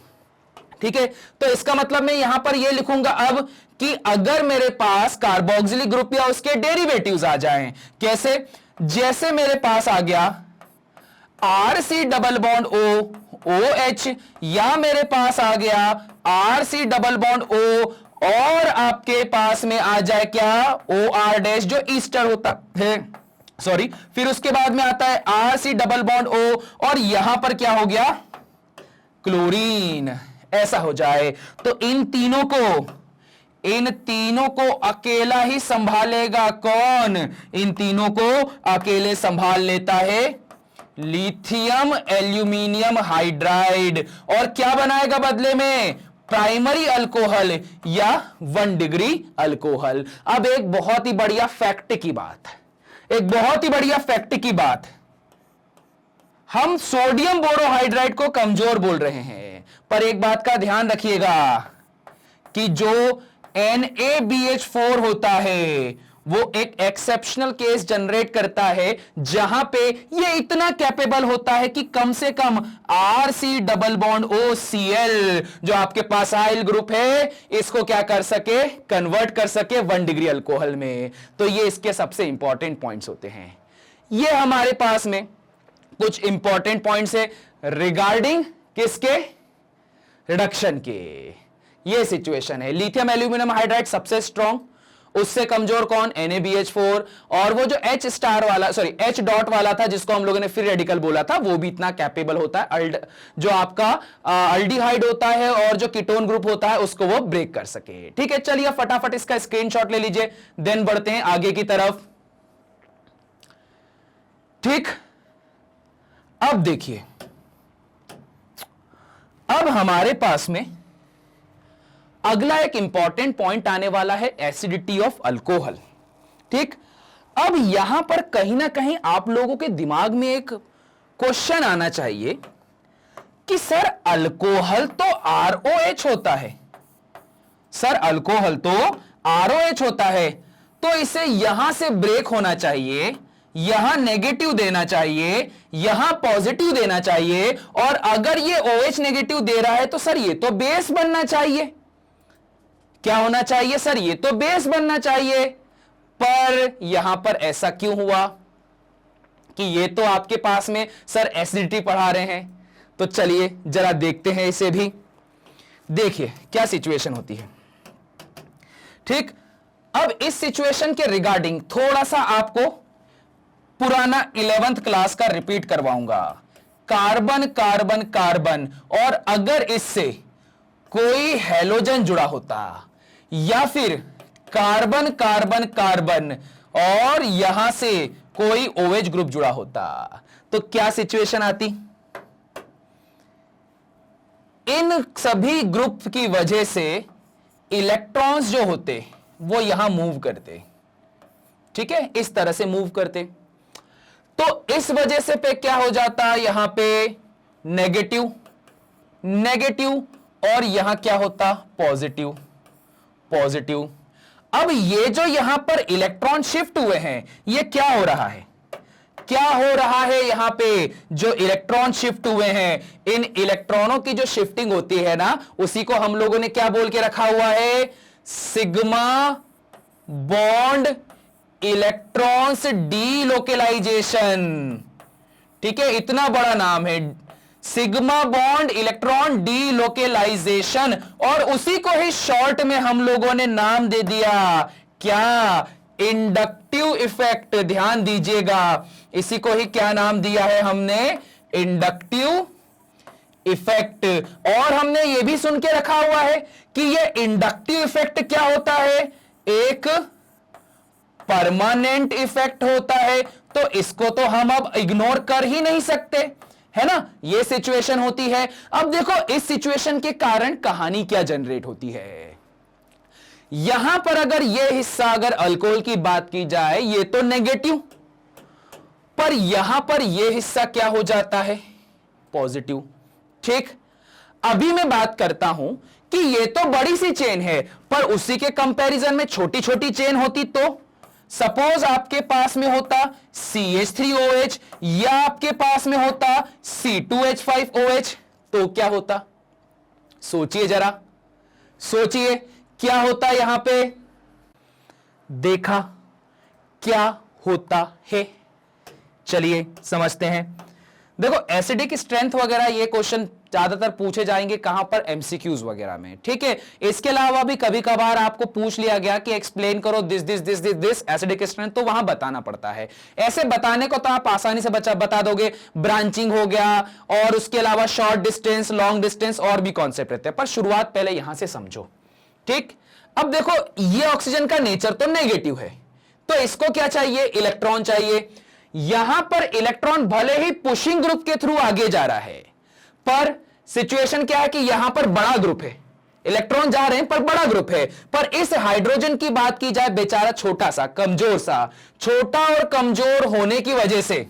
ठीक है, तो इसका मतलब मैं यहां पर यह लिखूंगा अब कि अगर मेरे पास कार्बोक्सिलिक ग्रुप या उसके डेरिवेटिव्स आ जाएं, कैसे, जैसे मेरे पास आ गया RC double bond O OH, या मेरे पास आ गया RC डबल बॉन्ड O, और आपके पास में आ जाए क्या OR डैश जो ईस्टर होता है, सॉरी, फिर उसके बाद में आता है RC डबल बॉन्ड O, और यहां पर क्या हो गया, क्लोरीन। ऐसा हो जाए तो इन तीनों को अकेला ही संभालेगा कौन, इन तीनों को अकेले संभाल लेता है लिथियम एल्यूमिनियम हाइड्राइड। और क्या बनाएगा बदले में, प्राइमरी अल्कोहल या 1 डिग्री अल्कोहल। अब एक बहुत ही बढ़िया फैक्ट की बात, एक बहुत ही बढ़िया फैक्ट की बात, हम सोडियम बोरोहाइड्राइड को कमजोर बोल रहे हैं, पर एक बात का ध्यान रखिएगा कि जो NaBH4 होता है वो एक एक्सेप्शनल केस जनरेट करता है, जहां पे ये इतना कैपेबल होता है कि कम से कम RC डबल बॉन्ड OCl जो आपके पास आइल ग्रुप है, इसको क्या कर सके, कन्वर्ट कर सके 1 डिग्री अल्कोहल में। तो ये इसके सबसे इंपॉर्टेंट पॉइंट्स होते हैं। ये हमारे पास में कुछ इंपॉर्टेंट पॉइंट्स है रिगार्डिंग किसके, रिडक्शन के। ये सिचुएशन है, लिथियम एल्यूमिनियम हाइड्राइड सबसे स्ट्रॉन्ग, उससे कमजोर कौन, NaBH4, और वो जो H स्टार वाला, सॉरी H डॉट वाला था जिसको हम लोगों ने फ्री रेडिकल बोला था, वो भी इतना कैपेबल होता है जो आपका अल्डिहाइड होता है और जो कीटोन ग्रुप होता है उसको वो ब्रेक कर सके। ठीक है, चलिए फटाफट इसका स्क्रीनशॉट ले लीजिए, देन बढ़ते हैं आगे की तरफ। ठीक, अब देखिए, अब हमारे पास में अगला एक इंपॉर्टेंट पॉइंट आने वाला है एसिडिटी ऑफ अल्कोहल। ठीक, अब यहां पर कहीं ना कहीं आप लोगों के दिमाग में एक क्वेश्चन आना चाहिए कि सर अल्कोहल तो ROH होता है, सर अल्कोहल तो ROH होता है, तो इसे यहां से ब्रेक होना चाहिए, यहां नेगेटिव देना चाहिए, यहां पॉजिटिव देना चाहिए, और अगर ये OH नेगेटिव दे रहा है तो सर ये तो बेस बनना चाहिए। क्या होना चाहिए सर? ये तो बेस बनना चाहिए। पर यहां पर ऐसा क्यों हुआ कि ये तो आपके पास में सर एसिडिटी पढ़ा रहे हैं? तो चलिए जरा देखते हैं इसे भी। देखिए क्या सिचुएशन होती है। ठीक, अब इस सिचुएशन के रिगार्डिंग थोड़ा सा आपको पुराना 11th क्लास का रिपीट करवाऊंगा। कार्बन कार्बन कार्बन, और अगर इससे कोई हैलोजन जुड़ा होता, या फिर कार्बन कार्बन कार्बन और यहां से कोई OH ग्रुप जुड़ा होता, तो क्या सिचुएशन आती? इन सभी ग्रुप की वजह से इलेक्ट्रॉन्स जो होते वो यहां मूव करते। ठीक है, इस तरह से मूव करते। तो इस वजह से पे क्या हो जाता? यहां पे नेगेटिव नेगेटिव, और यहां क्या होता? Positive positive. अब ये जो यहां पर इलेक्ट्रॉन शिफ्ट हुए हैं, ये क्या हो रहा है? क्या हो रहा है? यहां पे जो इलेक्ट्रॉन शिफ्ट हुए हैं, इन इलेक्ट्रॉनों की जो शिफ्टिंग होती है ना, उसी को हम लोगों ने क्या बोल के रखा हुआ है? Sigma bond electrons delocalisation. ठीक है, इतना बड़ा नाम है, सिग्मा बॉन्ड इलेक्ट्रॉन डीलोकेलाइजेशन, और उसी को ही शॉर्ट में हम लोगों ने नाम दे दिया क्या? Inductive effect. ध्यान दीजिएगा, इसी को ही क्या नाम दिया है हमने? Inductive effect. और हमने यह भी सुन के रखा हुआ है कि यह इंडक्टिव इफेक्ट क्या होता है? एक परमानेंट इफेक्ट होता है। तो इसको तो हम अब इग्नोर कर ही नहीं सकते, है ना? यह सिचुएशन होती है। अब देखो इस सिचुएशन के कारण कहानी क्या जनरेट होती है। यहां पर अगर यह हिस्सा, अगर अल्कोहल की बात की जाए, ये तो नेगेटिव, पर यहां पर यह हिस्सा क्या हो जाता है? पॉजिटिव। ठीक, अभी मैं बात करता हूं कि यह तो बड़ी सी चेन है, पर उसी के कंपैरिजन में छोटी छोटी चेन होती तो सपोज आपके पास में होता CH3OH, या आपके पास में होता C2H5OH, तो क्या होता? सोचिए जरा, सोचिए क्या होता यहां पे? देखा क्या होता है? चलिए समझते हैं। देखो एसिडिक स्ट्रेंथ वगैरह ये क्वेश्चन ज्यादातर पूछे जाएंगे कहां पर? MCQs वगैरह में। ठीक है, इसके अलावा भी कभी कभार आपको पूछ लिया गया कि एक्सप्लेन करो this this this this this acidic strength, तो वहां बताना पड़ता है। ऐसे बताने को तो आप आसानी से बता दोगे, ब्रांचिंग हो गया, और उसके अलावा शॉर्ट डिस्टेंस, लॉन्ग डिस्टेंस, और भी कॉन्सेप्ट रहते हैं, पर शुरुआत पहले यहां से समझो। ठीक, अब देखो ये ऑक्सीजन का नेचर तो नेगेटिव है, तो इसको क्या चाहिए? इलेक्ट्रॉन चाहिए। यहां पर इलेक्ट्रॉन भले ही पुशिंग ग्रुप के थ्रू आगे जा रहा है, पर सिचुएशन क्या है कि यहां पर बड़ा ग्रुप है, इलेक्ट्रॉन जा रहे हैं पर बड़ा ग्रुप है। पर इस हाइड्रोजन की बात की जाए, बेचारा छोटा सा, कमजोर सा, छोटा और कमजोर होने की वजह से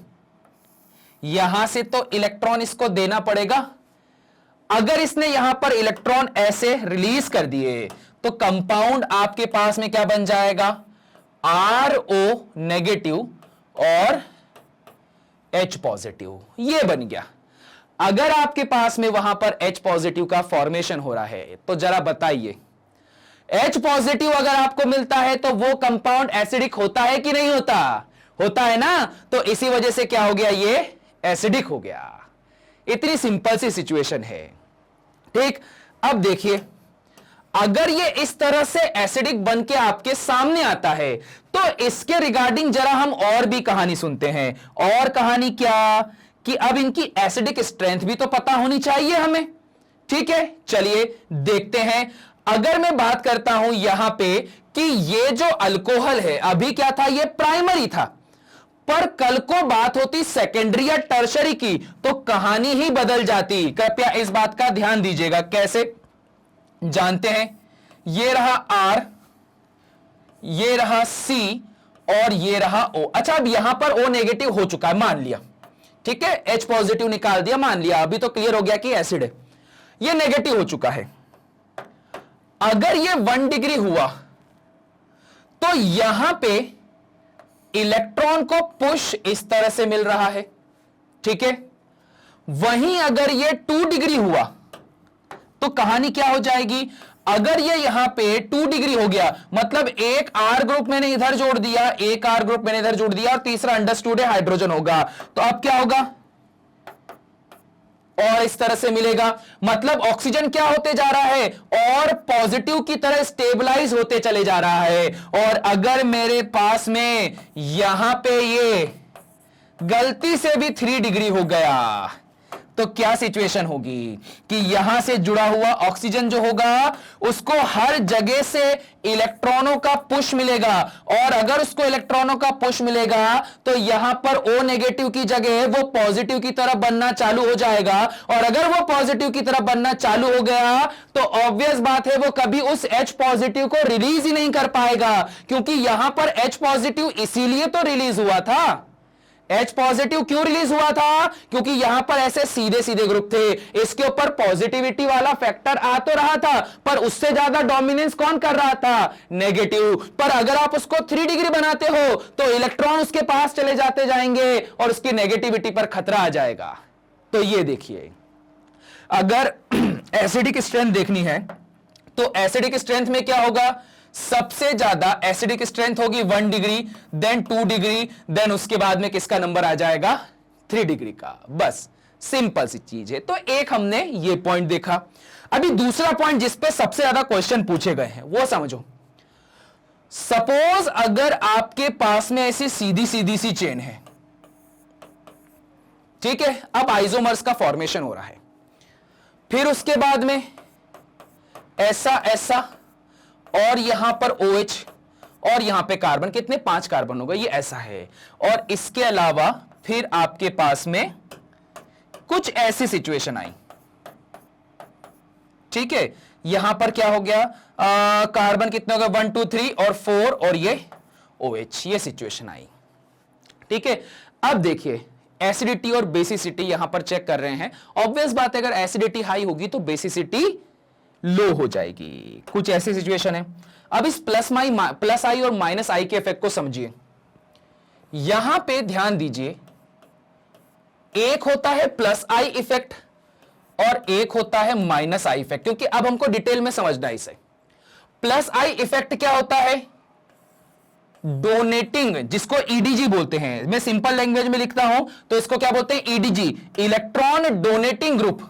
यहां से तो इलेक्ट्रॉन इसको देना पड़ेगा। अगर इसने यहां पर इलेक्ट्रॉन ऐसे रिलीज कर दिए तो कंपाउंड आपके पास में क्या बन जाएगा? RO नेगेटिव और H पॉजिटिव, ये बन गया। अगर आपके पास में वहां पर H पॉजिटिव का फॉर्मेशन हो रहा है, तो जरा बताइए, H पॉजिटिव अगर आपको मिलता है तो वो कंपाउंड एसिडिक होता है कि नहीं होता? होता है ना। तो इसी वजह से क्या हो गया? ये एसिडिक हो गया। इतनी सिंपल सी सिचुएशन है। ठीक, अब देखिए, अगर ये इस तरह से एसिडिक बन के आपके सामने आता है, तो इसके रिगार्डिंग जरा हम और भी कहानी सुनते हैं। और कहानी क्या? कि अब इनकी एसिडिक स्ट्रेंथ भी तो पता होनी चाहिए हमें। ठीक है, चलिए देखते हैं। अगर मैं बात करता हूं यहां पे कि ये जो अल्कोहल है, अभी क्या था? ये प्राइमरी था, पर कल को बात होती सेकेंडरी या टर्शरी की, तो कहानी ही बदल जाती। कृपया इस बात का ध्यान दीजिएगा। कैसे जानते हैं? ये रहा R, ये रहा C, और ये रहा O। अच्छा, अब यहां पर O नेगेटिव हो चुका है, मान लिया। ठीक है, H पॉजिटिव निकाल दिया, मान लिया। अभी तो क्लियर हो गया कि एसिड है। ये नेगेटिव हो चुका है। अगर ये 1 डिग्री हुआ तो यहां पे इलेक्ट्रॉन को पुश इस तरह से मिल रहा है, ठीक है। वहीं अगर ये 2 डिग्री हुआ तो कहानी क्या हो जाएगी? अगर ये यहां पे 2 डिग्री हो गया, मतलब एक R ग्रुप मैंने इधर जोड़ दिया, एक R ग्रुप मैंने इधर जोड़ दिया, और तीसरा अंडरस्टूड है हाइड्रोजन होगा, तो अब क्या होगा? और इस तरह से मिलेगा, मतलब ऑक्सीजन क्या होते जा रहा है? और पॉजिटिव की तरह स्टेबलाइज होते चले जा रहा है। और अगर मेरे पास में यहां पे ये गलती से भी 3 डिग्री हो गया तो क्या सिचुएशन होगी कि यहां से जुड़ा हुआ ऑक्सीजन जो होगा उसको हर जगह से इलेक्ट्रॉनों का पुश मिलेगा, और अगर उसको इलेक्ट्रॉनों का पुश मिलेगा तो यहां पर O नेगेटिव की जगह वो पॉजिटिव की तरफ बनना चालू हो जाएगा, और अगर वो पॉजिटिव की तरफ बनना चालू हो गया तो ऑब्वियस बात है वो कभी उस H पॉजिटिव को रिलीज ही नहीं कर पाएगा, क्योंकि यहां पर H पॉजिटिव इसीलिए तो रिलीज हुआ था। H पॉजिटिव क्यों रिलीज हुआ था? क्योंकि यहां पर ऐसे सीधे सीधे ग्रुप थे, इसके ऊपर पॉजिटिविटी वाला फैक्टर आ तो रहा था, पर उससे ज्यादा डोमिनेंस कौन कर रहा था? नेगेटिव। पर अगर आप उसको 3 डिग्री बनाते हो तो इलेक्ट्रॉन उसके पास चले जाते जाएंगे और उसकी नेगेटिविटी पर खतरा आ जाएगा। तो ये देखिए, अगर एसिडिक स्ट्रेंथ देखनी है तो एसिडिक स्ट्रेंथ में क्या होगा? सबसे ज्यादा एसिडिक स्ट्रेंथ होगी 1 डिग्री, देन 2 डिग्री, देन उसके बाद में किसका नंबर आ जाएगा? 3 डिग्री का। बस सिंपल सी चीज है। तो एक हमने ये पॉइंट देखा। अभी दूसरा पॉइंट जिस पे सबसे ज्यादा क्वेश्चन पूछे गए हैं वो समझो। सपोज अगर आपके पास में ऐसी सीधी सीधी सी चेन है, ठीक है, अब आइसोमर्स का फॉर्मेशन हो रहा है, फिर उसके बाद में ऐसा ऐसा, और यहां पर OH और यहां पे कार्बन, कितने? 5 कार्बन होगा, ये ऐसा है। और इसके अलावा फिर आपके पास में कुछ ऐसी सिचुएशन आई, ठीक है। यहां पर क्या हो गया? कार्बन कितने हो गए? 1 2 3 और 4, और ये OH, ये सिचुएशन आई, ठीक है। अब देखिए एसिडिटी और बेसिसिटी यहां पर चेक कर रहे हैं। ऑब्वियस बात है, अगर एसिडिटी हाई होगी तो बेसिसिटी लो हो जाएगी। कुछ ऐसी सिचुएशन है। अब इस प्लस आई और माइनस आई के इफेक्ट को समझिए। यहां पे ध्यान दीजिए, एक होता है प्लस आई इफेक्ट और एक होता है माइनस आई इफेक्ट, क्योंकि अब हमको डिटेल में समझना है इसे। प्लस आई इफेक्ट क्या होता है? डोनेटिंग, जिसको ईडीजी बोलते हैं, मैं सिंपल लैंग्वेज में लिखता हूं तो इसको क्या बोलते हैं? EDG, electron donating group.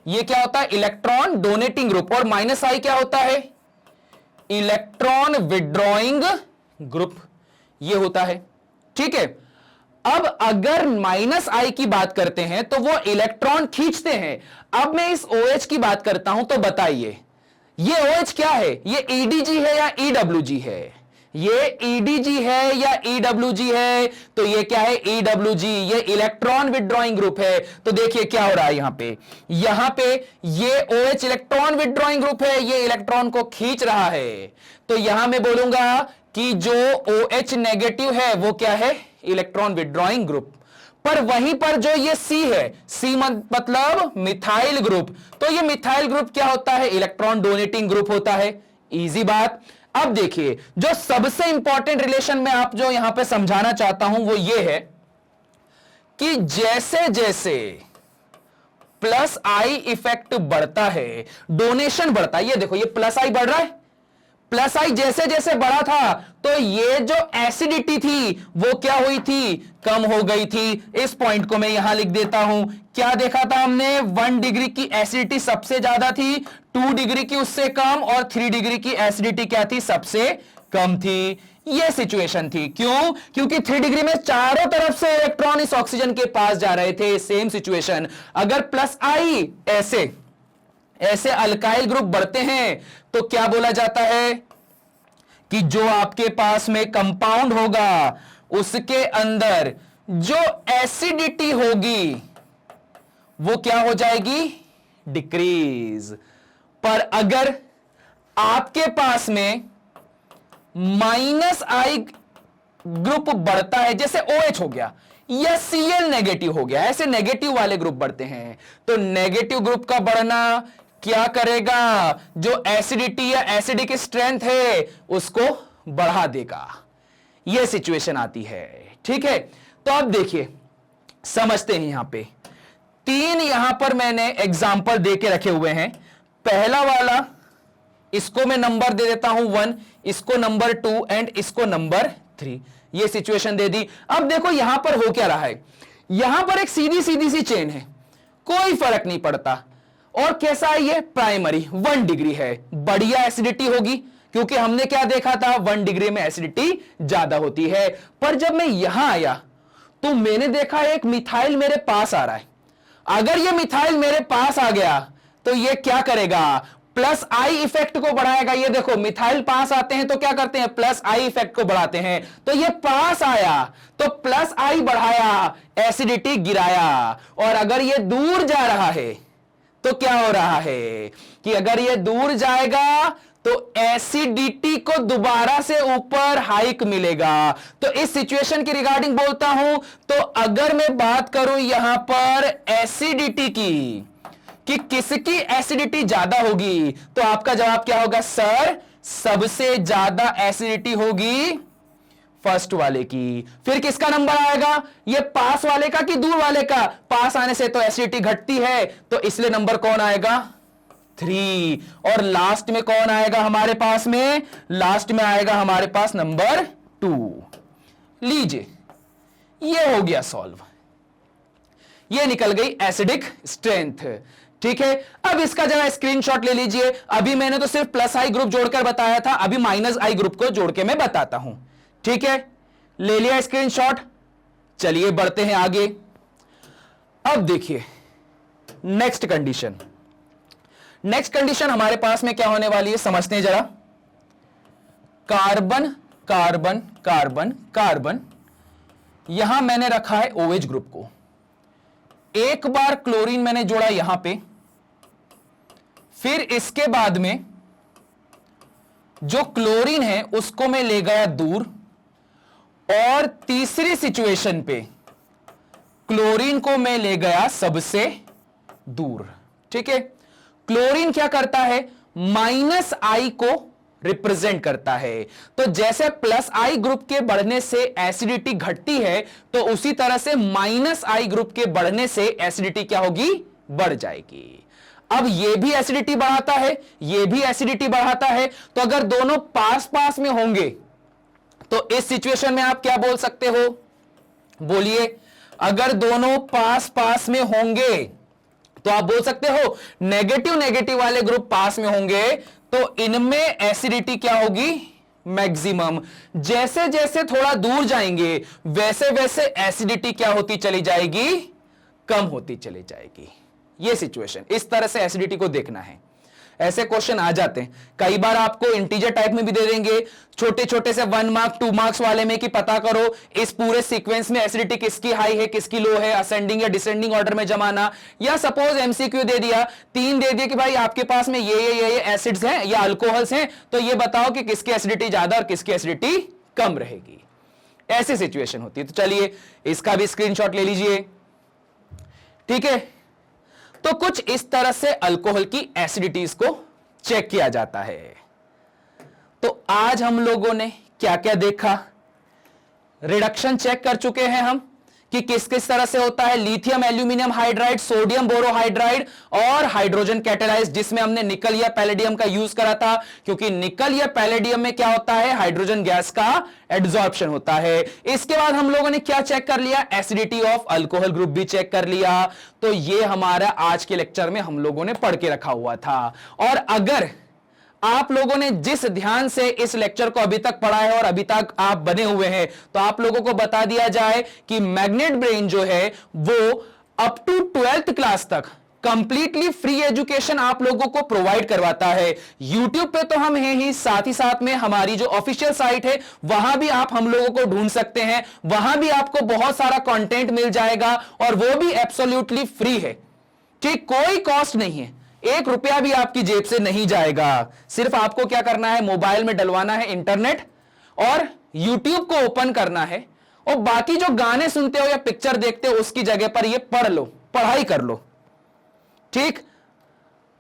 ये क्या होता है? Electron donating group. और माइनस आई क्या होता है? इलेक्ट्रॉन विड्रॉइंग ग्रुप, ये होता है, ठीक है। अब अगर माइनस आई की बात करते हैं तो वो इलेक्ट्रॉन खींचते हैं। अब मैं इस OH की बात करता हूं तो बताइए, ये OH क्या है? ये EDG है या EWG है? ये EDG है या EWG है? तो ये क्या है? EWG, ये इलेक्ट्रॉन विड्रॉइंग ग्रुप है। तो देखिए क्या हो रहा है यहां पे ये OH इलेक्ट्रॉन विड्रॉइंग ग्रुप है, ये इलेक्ट्रॉन को खींच रहा है। तो यहां मैं बोलूंगा कि जो OH नेगेटिव है वो क्या है? Electron withdrawing group. पर वहीं पर जो ये C है, C मतलब मिथाइल ग्रुप, तो ये मिथाइल ग्रुप क्या होता है? इलेक्ट्रॉन डोनेटिंग ग्रुप होता है। इजी बात। अब देखिए, जो सबसे इंपॉर्टेंट रिलेशन में आप जो यहां पे समझाना चाहता हूं वो ये है कि जैसे जैसे प्लस आई इफेक्ट बढ़ता है, डोनेशन बढ़ता है। ये देखो, ये प्लस आई बढ़ रहा है, प्लस आई जैसे जैसे बढ़ा था तो ये जो एसिडिटी थी वो क्या हुई थी? कम हो गई थी। इस पॉइंट को मैं यहां लिख देता हूं। क्या देखा था हमने? 1 डिग्री की एसिडिटी सबसे ज्यादा थी, 2 डिग्री की उससे कम, और 3 डिग्री की एसिडिटी क्या थी? सबसे कम थी। ये सिचुएशन थी। क्यों? क्योंकि 3 डिग्री में चारों तरफ से इलेक्ट्रॉन इस ऑक्सीजन के पास जा रहे थे। सेम सिचुएशन, अगर प्लस आई ऐसे ऐसे अल्काइल ग्रुप बढ़ते हैं तो क्या बोला जाता है कि जो आपके पास में कंपाउंड होगा उसके अंदर जो एसिडिटी होगी वो क्या हो जाएगी? डिक्रीज। पर अगर आपके पास में माइनस आई ग्रुप बढ़ता है, जैसे OH हो गया या Cl नेगेटिव हो गया, ऐसे नेगेटिव वाले ग्रुप बढ़ते हैं, तो नेगेटिव ग्रुप का बढ़ना क्या करेगा? जो एसिडिटी या एसिडिक स्ट्रेंथ है उसको बढ़ा देगा। यह सिचुएशन आती है। ठीक है, तो अब देखिए समझते हैं। यहां पे 3 यहां पर मैंने एग्जाम्पल दे के रखे हुए हैं। पहला वाला इसको मैं नंबर दे देता हूं 1, इसको नंबर 2 एंड इसको नंबर 3। ये सिचुएशन दे दी। अब देखो यहां पर हो क्या रहा है, यहां पर एक सीधी सीधी सी चेन है, कोई फर्क नहीं पड़ता। और कैसा है ये, प्राइमरी 1 डिग्री है, बढ़िया एसिडिटी होगी, क्योंकि हमने क्या देखा था 1 डिग्री में एसिडिटी ज्यादा होती है। पर जब मैं यहां आया तो मैंने देखा एक मिथाइल मेरे पास आ रहा है। अगर ये मिथाइल मेरे पास आ गया तो ये क्या करेगा, प्लस आई इफेक्ट को बढ़ाएगा। ये देखो मिथाइल पास आते हैं तो क्या करते हैं, प्लस आई इफेक्ट को बढ़ाते हैं। तो ये पास आया तो प्लस आई बढ़ाया, एसिडिटी गिराया। और अगर ये दूर जा रहा है तो क्या हो रहा है कि अगर ये दूर जाएगा तो एसिडिटी को दोबारा से ऊपर हाइक मिलेगा। तो इस सिचुएशन की रिगार्डिंग बोलता हूं तो अगर मैं बात करूं यहां पर एसिडिटी की, कि किसकी एसिडिटी ज्यादा होगी, तो आपका जवाब क्या होगा सर, सबसे ज्यादा एसिडिटी होगी फर्स्ट वाले की। फिर किसका नंबर आएगा, ये पास वाले का कि दूर वाले का, पास आने से तो एसिडिटी घटती है, तो इसलिए नंबर कौन आएगा 3। और लास्ट में कौन आएगा हमारे पास में, लास्ट में आएगा हमारे पास नंबर 2। लीजिए ये हो गया सॉल्व, ये निकल गई एसिडिक स्ट्रेंथ। ठीक है, अब इसका जरा स्क्रीनशॉट ले लीजिए। अभी मैंने तो सिर्फ प्लस आई ग्रुप जोड़कर बताया था, अभी माइनस आई ग्रुप को जोड़ के मैं बताता हूं। ठीक है, ले लिया स्क्रीनशॉट। चलिए बढ़ते हैं आगे। अब देखिए नेक्स्ट कंडीशन, नेक्स्ट कंडीशन हमारे पास में क्या होने वाली है समझते हैं जरा। कार्बन कार्बन कार्बन कार्बन, यहां मैंने रखा है OH ग्रुप को। एक बार क्लोरीन मैंने जोड़ा यहां पे, फिर इसके बाद में जो क्लोरीन है उसको मैं ले गया दूर, और तीसरी सिचुएशन पे क्लोरीन को मैं ले गया सबसे दूर। ठीक है, क्लोरीन क्या करता है, माइनस आई को रिप्रेजेंट करता है। तो जैसे प्लस आई ग्रुप के बढ़ने से एसिडिटी घटती है, तो उसी तरह से माइनस आई ग्रुप के बढ़ने से एसिडिटी क्या होगी, बढ़ जाएगी। अब ये भी एसिडिटी बढ़ाता है, ये भी एसिडिटी बढ़ाता है। तो अगर दोनों पास पास में होंगे तो इस सिचुएशन में आप क्या बोल सकते हो, बोलिए। अगर दोनों पास पास में होंगे तो आप बोल सकते हो नेगेटिव नेगेटिव वाले ग्रुप पास में होंगे तो इनमें एसिडिटी क्या होगी, मैक्सिमम। जैसे जैसे थोड़ा दूर जाएंगे वैसे वैसे एसिडिटी क्या होती चली जाएगी, कम होती चली जाएगी। ये सिचुएशन, इस तरह से एसिडिटी को देखना है। ऐसे क्वेश्चन आ जाते हैं, कई बार आपको इंटीजर टाइप में भी दे देंगे, छोटे छोटे से 1 मार्क 2 मार्क्स वाले में कि पता करो इस पूरे सीक्वेंस में एसिडिटी किसकी हाई है किसकी लो है, असेंडिंग या डिसेंडिंग ऑर्डर में जमाना। या सपोज एमसीक्यू दे दिया, 3 दे दिया कि भाई आपके पास में ये एसिड्स हैं या अल्कोहल्स हैं, तो ये बताओ कि किसकी एसिडिटी ज्यादा और किसकी एसिडिटी कम रहेगी। ऐसी सिचुएशन होती है। तो चलिए इसका भी स्क्रीनशॉट ले लीजिए। ठीक है, तो कुछ इस तरह से अल्कोहल की एसिडिटीज को चेक किया जाता है। तो आज हम लोगों ने क्या क्या देखा, रिडक्शन चेक कर चुके हैं हम कि किस किस तरह से होता है, lithium aluminium hydride, sodium borohydride और हाइड्रोजन कैटालाइज, जिसमें हमने निकल या पैलेडियम का यूज करा था, क्योंकि निकल या पैलेडियम में क्या होता है, हाइड्रोजन गैस का एड्सॉर्प्शन होता है। इसके बाद हम लोगों ने क्या चेक कर लिया, एसिडिटी ऑफ अल्कोहल ग्रुप भी चेक कर लिया। तो ये हमारा आज के लेक्चर में हम लोगों ने पढ़ के रखा हुआ था। और अगर आप लोगों ने जिस ध्यान से इस लेक्चर को अभी तक पढ़ा है और अभी तक आप बने हुए हैं, तो आप लोगों को बता दिया जाए कि मैग्नेट ब्रेन जो है वो अप टू 12th क्लास तक कंप्लीटली फ्री एजुकेशन आप लोगों को प्रोवाइड करवाता है। यूट्यूब पे तो हम हैं ही, साथ ही साथ में हमारी जो ऑफिशियल साइट है वहां भी आप हम लोगों को ढूंढ सकते हैं, वहां भी आपको बहुत सारा कंटेंट मिल जाएगा और वो भी एब्सोल्युटली फ्री है। ठीक, कोई कॉस्ट नहीं है, 1 रुपया भी आपकी जेब से नहीं जाएगा। सिर्फ आपको क्या करना है, मोबाइल में डलवाना है इंटरनेट और YouTube को ओपन करना है, और बाकी जो गाने सुनते हो या पिक्चर देखते हो उसकी जगह पर ये पढ़ लो, पढ़ाई कर लो। ठीक,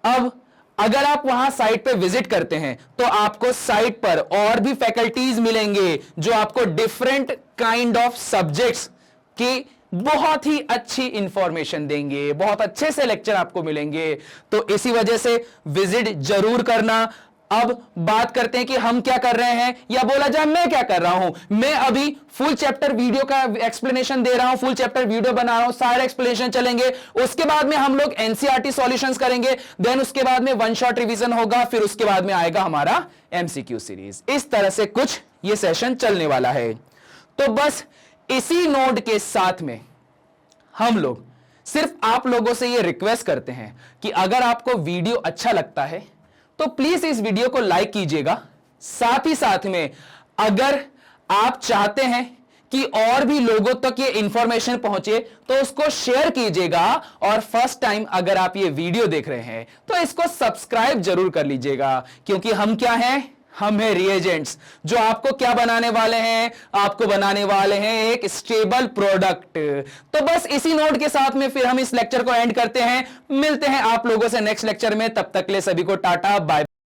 अब अगर आप वहां साइट पे विजिट करते हैं तो आपको साइट पर और भी फैकल्टीज मिलेंगे जो आपको डिफरेंट काइंड ऑफ सब्जेक्ट्स की बहुत ही अच्छी इंफॉर्मेशन देंगे, बहुत अच्छे से लेक्चर आपको मिलेंगे। तो इसी वजह से विजिट जरूर करना। अब बात करते हैं कि हम क्या कर रहे हैं, या बोला जाए मैं क्या कर रहा हूं। मैं अभी फुल चैप्टर वीडियो का एक्सप्लेनेशन दे रहा हूं, फुल चैप्टर वीडियो बना रहा हूं, सारे एक्सप्लेनेशन चलेंगे। उसके बाद में हम लोग एनसीईआरटी सॉल्यूशंस करेंगे, देन उसके बाद में वन शॉट रिवीजन होगा, फिर उसके बाद में आएगा हमारा एमसीक्यू सीरीज। इस तरह से कुछ ये सेशन चलने वाला है। तो बस इसी नोट के साथ में हम लोग सिर्फ आप लोगों से ये रिक्वेस्ट करते हैं कि अगर आपको वीडियो अच्छा लगता है तो प्लीज इस वीडियो को लाइक कीजिएगा। साथ ही साथ में अगर आप चाहते हैं कि और भी लोगों तक ये इंफॉर्मेशन पहुंचे तो उसको शेयर कीजिएगा। और फर्स्ट टाइम अगर आप ये वीडियो देख रहे हैं तो इसको सब्सक्राइब जरूर कर लीजिएगा, क्योंकि हम क्या हैं, हम हैं रिएजेंट्स, जो आपको क्या बनाने वाले हैं, आपको बनाने वाले हैं एक स्टेबल प्रोडक्ट। तो बस इसी नोट के साथ में फिर हम इस लेक्चर को एंड करते हैं। मिलते हैं आप लोगों से नेक्स्ट लेक्चर में, तब तक के लिए सभी को टाटा बाय।